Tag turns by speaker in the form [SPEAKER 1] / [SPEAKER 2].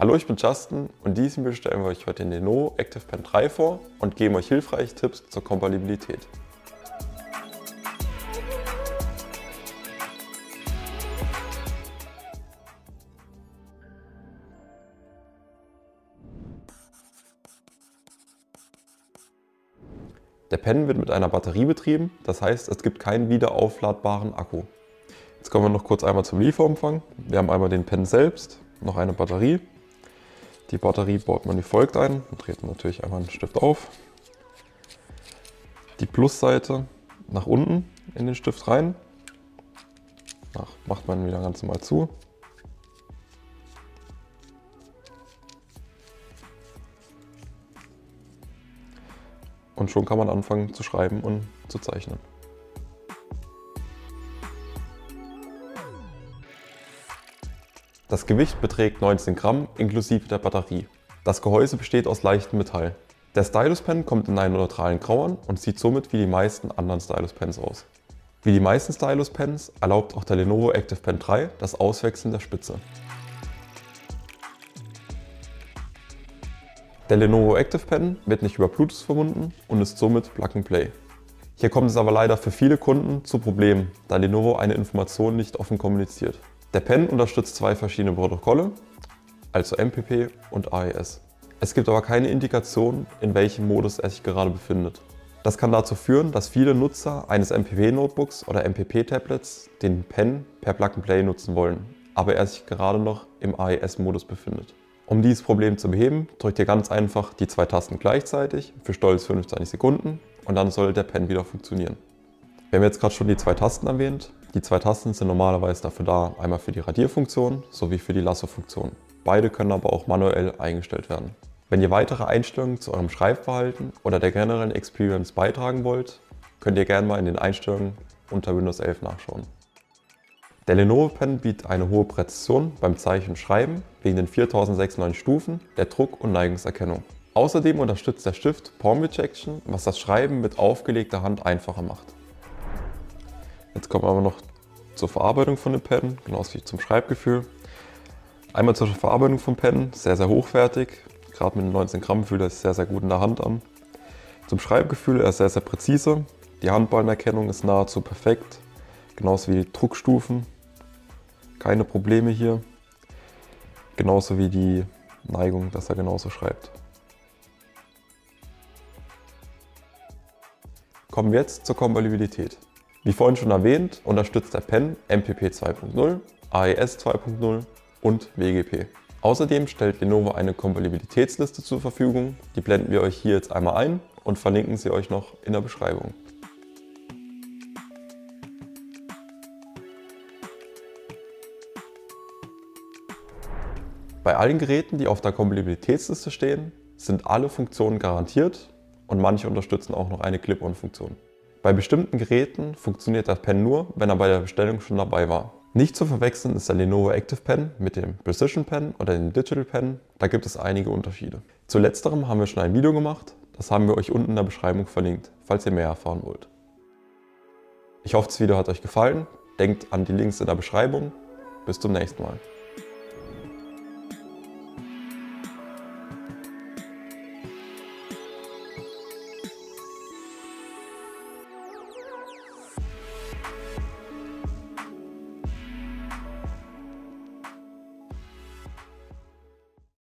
[SPEAKER 1] Hallo, ich bin Justin und in diesem Video stellen wir euch heute den Lenovo ActivePen 3 vor und geben euch hilfreiche Tipps zur Kompatibilität. Der Pen wird mit einer Batterie betrieben, das heißt, es gibt keinen wiederaufladbaren Akku. Jetzt kommen wir noch kurz einmal zum Lieferumfang. Wir haben einmal den Pen selbst, noch eine Batterie. Die Batterie baut man wie folgt ein. Man dreht natürlich einmal den Stift auf. Die Plusseite nach unten in den Stift rein. Macht man wieder ganz normal zu. Und schon kann man anfangen zu schreiben und zu zeichnen. Das Gewicht beträgt 19 Gramm inklusive der Batterie. Das Gehäuse besteht aus leichtem Metall. Der Stylus Pen kommt in einem neutralen Grau an und sieht somit wie die meisten anderen Stylus Pens aus. Wie die meisten Stylus Pens erlaubt auch der Lenovo ActivePen 3 das Auswechseln der Spitze. Der Lenovo ActivePen wird nicht über Bluetooth verbunden und ist somit Plug and Play. Hier kommt es aber leider für viele Kunden zu Problemen, da Lenovo eine Information nicht offen kommuniziert. Der Pen unterstützt zwei verschiedene Protokolle, also MPP und AES. Es gibt aber keine Indikation, in welchem Modus er sich gerade befindet. Das kann dazu führen, dass viele Nutzer eines MPP-Notebooks oder MPP-Tablets den Pen per Plug and Play nutzen wollen, aber er sich gerade noch im AES-Modus befindet. Um dieses Problem zu beheben, drückt ihr ganz einfach die zwei Tasten gleichzeitig für stolz 25 Sekunden und dann soll der Pen wieder funktionieren. Wir haben jetzt gerade schon die zwei Tasten erwähnt. Die zwei Tasten sind normalerweise dafür da, einmal für die Radierfunktion sowie für die Lasso-Funktion. Beide können aber auch manuell eingestellt werden. Wenn ihr weitere Einstellungen zu eurem Schreibverhalten oder der generellen Experience beitragen wollt, könnt ihr gerne mal in den Einstellungen unter Windows 11 nachschauen. Der Lenovo Pen bietet eine hohe Präzision beim Zeichen und Schreiben wegen den 4096 Stufen der Druck- und Neigungserkennung. Außerdem unterstützt der Stift Palm Rejection, was das Schreiben mit aufgelegter Hand einfacher macht. Jetzt kommen wir aber noch zur Verarbeitung von dem Pen, genauso wie zum Schreibgefühl. Einmal zur Verarbeitung vom Pen, sehr, sehr hochwertig. Gerade mit den 19 Gramm fühlt er sich sehr, sehr gut in der Hand an. Zum Schreibgefühl, er ist sehr, sehr präzise. Die Handballenerkennung ist nahezu perfekt, genauso wie die Druckstufen. Keine Probleme hier. Genauso wie die Neigung, dass er genauso schreibt. Kommen wir jetzt zur Kompatibilität. Wie vorhin schon erwähnt, unterstützt der Pen MPP 2.0, AES 2.0 und WGP. Außerdem stellt Lenovo eine Kompatibilitätsliste zur Verfügung, die blenden wir euch hier jetzt einmal ein und verlinken sie euch noch in der Beschreibung. Bei allen Geräten, die auf der Kompatibilitätsliste stehen, sind alle Funktionen garantiert und manche unterstützen auch noch eine Clip-on-Funktion. Bei bestimmten Geräten funktioniert der Pen nur, wenn er bei der Bestellung schon dabei war. Nicht zu verwechseln ist der Lenovo ActivePen mit dem Precision Pen oder dem Digital Pen, da gibt es einige Unterschiede. Zu letzterem haben wir schon ein Video gemacht, das haben wir euch unten in der Beschreibung verlinkt, falls ihr mehr erfahren wollt. Ich hoffe, das Video hat euch gefallen, denkt an die Links in der Beschreibung, bis zum nächsten Mal.